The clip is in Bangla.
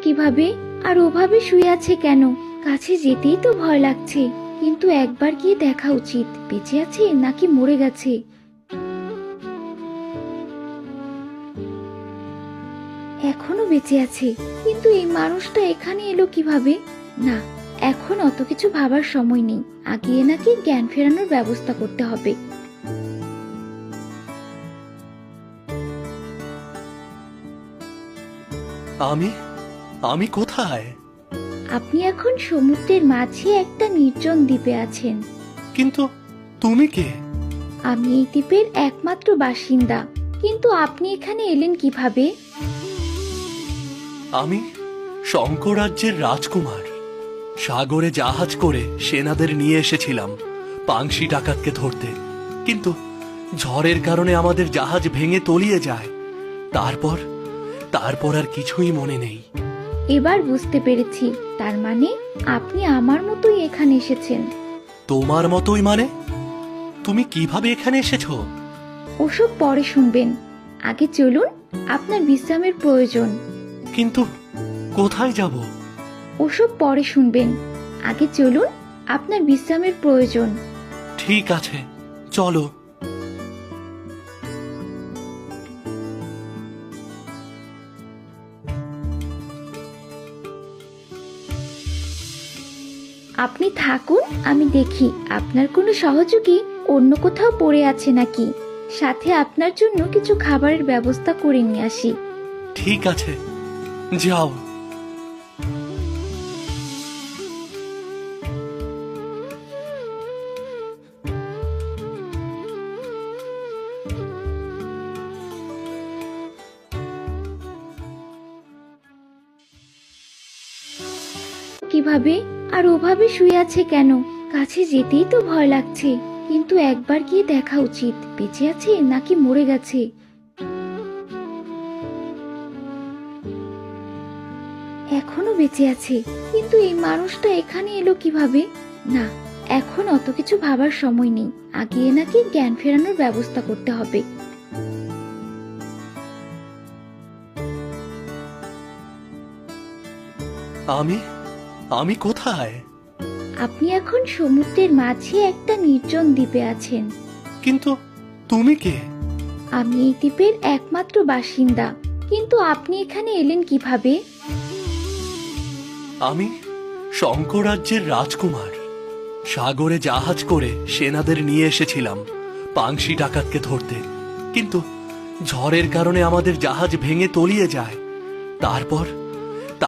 কিভাবে? আর ওভাবে শুয়ে আছে কেন? কাছে যেতেই তো ভয় লাগছে, কিন্তু একবার গিয়ে দেখা উচিত, বেঁচে আছে নাকি মরে গেছে। এখনো বেঁচে আছে, কিন্তু এই মানুষটা এখানে এলো কিভাবে? না, এখন অত কিছু ভাবার সময় নেই, আগে এনাকে জ্ঞান ফেরানোর ব্যবস্থা করতে হবে। আমি আমি কোথায়? আপনি এখন সমুদ্রের মাঝে একটা নির্জন দ্বীপে আছেন। কিন্তু তুমি কে? আমি এই দ্বীপের একমাত্র বাসিন্দা, কিন্তু আপনি এখানে এলেন কিভাবে? আমি শঙ্করাজ্যের রাজকুমার। সাগরে জাহাজ করে সেনাদের নিয়ে এসেছিলাম পাংশি ডাকাতকে ধরতে, কিন্তু ঝড়ের কারণে আমাদের জাহাজ ভেঙে তলিয়ে যায়। তারপর তারপর আর কিছুই মনে নেই। এবার বুঝতে পেরেছি, তার মানে আপনি আমার মতোই এখানে এসেছেন। তোমার মতোই মানে? তুমি কিভাবে এখানে এসেছো? ওসব পরে শুনবেন, আগে চলুন, আপনার বিশ্রামের প্রয়োজন। কিন্তু কোথায় যাব? ওসব পরে শুনবেন, আগে চলুন, আপনার বিশ্রামের প্রয়োজন। ঠিক আছে, চলো। আপনি থাকুন, আমি দেখি আপনার কোনো সহযোগী অন্য কোথাও পড়ে আছে নাকি। সাথে আপনার জন্য কিছু খাবারের ব্যবস্থা করে নিয়ে আসি। ঠিক আছে, যাও। কিভাবে? আর ওভাবে শুয়ে আছে কেন? কাছে যেতেই তো ভয় লাগছে, কিন্তু একবার গিয়ে দেখা উচিত, বেঁচে আছে নাকি মরে গেছে। এখনো বেঁচে আছে, কিন্তু এই মানুষটা এখানে এলো কিভাবে? না, এখন অত কিছু ভাবার সময় নেই, আগে এনাকে জ্ঞান ফেরানোর ব্যবস্থা করতে হবে। আমি আমি কোথায়? আপনি এখন সমুদ্রের মাঝে একটা নির্জন দ্বীপে আছেন। কিন্তু তুমি কে? আমি এই দ্বীপের একমাত্র বাসিন্দা, কিন্তু আপনি এখানে এলেন কিভাবে? আমি শঙ্করাজ্যের রাজকুমার। সাগরে জাহাজ করে সেনাদের নিয়ে এসেছিলাম পাংশি ডাকাতকে ধরতে, কিন্তু ঝড়ের কারণে আমাদের জাহাজ ভেঙে তলিয়ে যায়। তারপর